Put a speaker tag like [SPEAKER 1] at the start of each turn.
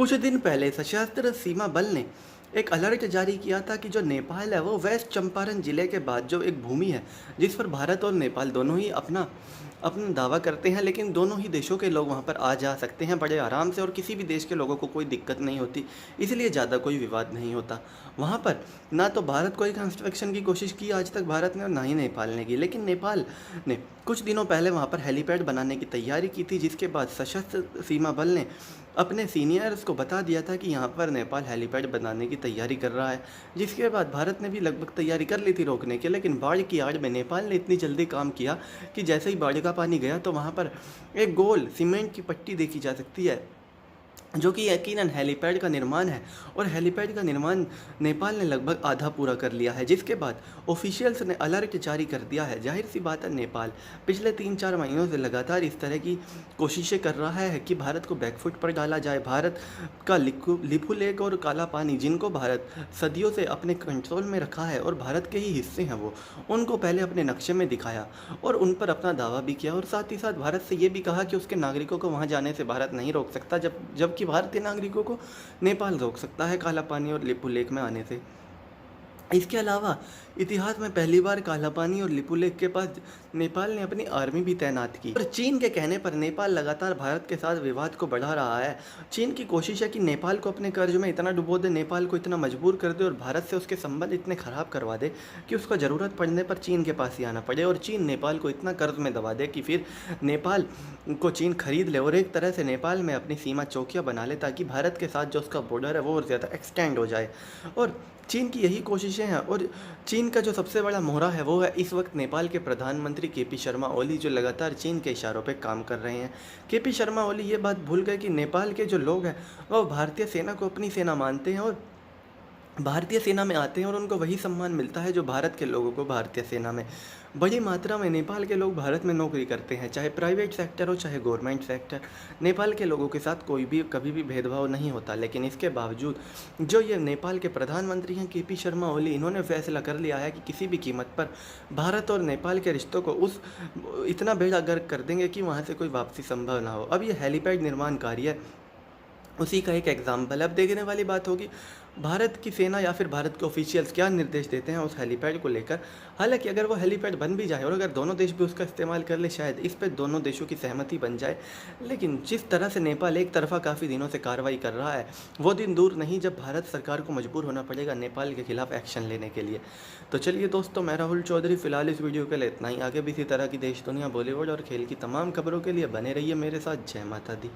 [SPEAKER 1] कुछ दिन पहले सशस्त्र सीमा बल ने एक अलर्ट जारी किया था कि जो नेपाल है वो वेस्ट चंपारण जिले के बाद जो एक भूमि है जिस पर भारत और नेपाल दोनों ही अपना अपना दावा करते हैं, लेकिन दोनों ही देशों के लोग वहाँ पर आ जा सकते हैं बड़े आराम से और किसी भी देश के लोगों को कोई दिक्कत नहीं होती। इसलिए ज़्यादा कोई विवाद नहीं होता वहाँ पर। ना तो भारत कोई कंस्ट्रक्शन की कोशिश की आज तक भारत ने, और ना ही नेपाल ने की, लेकिन नेपाल ने कुछ दिनों पहले वहाँ पर हेलीपैड बनाने की तैयारी की थी, जिसके बाद सशस्त्र सीमा बल ने अपने सीनियर्स को बता दिया था कि यहाँ पर नेपाल हेलीपैड बनाने की तैयारी कर रहा है। जिसके बाद भारत ने भी लगभग तैयारी कर ली थी रोकने की, लेकिन बाढ़ की आड़ में नेपाल ने इतनी जल्दी काम किया कि जैसे ही बाढ़ का पानी गया तो वहाँ पर एक गोल सीमेंट की पट्टी देखी जा सकती है, जो कि यकीनन हेलीपैड का निर्माण है। और हेलीपैड का निर्माण नेपाल ने लगभग आधा पूरा कर लिया है, जिसके बाद ऑफिशियल्स ने अलर्ट जारी कर दिया है। जाहिर सी बात है, नेपाल पिछले 3-4 महीनों से लगातार इस तरह की कोशिशें कर रहा है कि भारत को बैकफुट पर डाला जाए। भारत का लिपू लेक और काला पानी, जिनको भारत सदियों से अपने कंट्रोल में रखा है और भारत के ही हिस्से हैं, वो उनको पहले अपने नक्शे में दिखाया और उन पर अपना दावा भी किया, और साथ ही साथ भारत से ये भी कहा कि उसके नागरिकों को वहाँ जाने से भारत नहीं रोक सकता, जबकि भारतीय नागरिकों को नेपाल रोक सकता है काला पानी और लिपू लेक में आने से। इसके अलावा इतिहास में पहली बार काला पानी और लिपू लेक के पास नेपाल ने अपनी आर्मी भी तैनात की। और चीन के कहने पर नेपाल लगातार भारत के साथ विवाद को बढ़ा रहा है। चीन की कोशिश है कि नेपाल को अपने कर्ज में इतना डुबो दे, नेपाल को इतना मजबूर कर दे और भारत से उसके संबंध इतने खराब करवा दे कि उसको ज़रूरत पड़ने पर चीन के पास ही आना पड़े, और चीन नेपाल को इतना कर्ज में दबा दे कि फिर नेपाल को चीन खरीद ले और एक तरह से नेपाल में अपनी सीमा चौकियाँ बना ले, ताकि भारत के साथ जो उसका बॉर्डर है वो और ज़्यादा एक्सटेंड हो जाए। और चीन की यही कोशिशें हैं। और चीन का जो सबसे बड़ा मोहरा है वो है इस वक्त नेपाल के प्रधानमंत्री केपी शर्मा ओली, जो लगातार चीन के इशारों पे काम कर रहे हैं। केपी शर्मा ओली ये बात भूल गए कि नेपाल के जो लोग हैं वो भारतीय सेना को अपनी सेना मानते हैं और भारतीय सेना में आते हैं, और उनको वही सम्मान मिलता है जो भारत के लोगों को भारतीय सेना में। बड़ी मात्रा में नेपाल के लोग भारत में नौकरी करते हैं, चाहे प्राइवेट सेक्टर हो चाहे गवर्नमेंट सेक्टर। नेपाल के लोगों के साथ कोई भी कभी भी भेदभाव नहीं होता, लेकिन इसके बावजूद जो ये नेपाल के प्रधानमंत्री हैं केपी शर्मा ओली, इन्होंने फैसला कर लिया है कि किसी भी कीमत पर भारत और नेपाल के रिश्तों को इतना बेड़ा गर्क कर देंगे कि वहाँ से कोई वापसी संभव ना हो। अब ये हेलीपैड निर्माण कार्य उसी का एक एग्जाम्पल है। अब देखने वाली बात होगी भारत की सेना या फिर भारत के ऑफिशियल्स क्या निर्देश देते हैं उस हेलीपैड को लेकर। हालांकि अगर वो हेलीपैड बन भी जाए और अगर दोनों देश भी उसका इस्तेमाल कर ले, शायद इस पर दोनों देशों की सहमति बन जाए। लेकिन जिस तरह से नेपाल एक तरफा काफ़ी दिनों से कार्रवाई कर रहा है, वो दिन दूर नहीं जब भारत सरकार को मजबूर होना पड़ेगा नेपाल के खिलाफ एक्शन लेने के लिए। तो चलिए दोस्तों, मैं राहुल चौधरी, फिलहाल इस वीडियो के लिए इतना ही। आगे भी इसी तरह की देश दुनिया, बॉलीवुड और खेल की तमाम खबरों के लिए बने रहिए मेरे साथ। जय माता दी।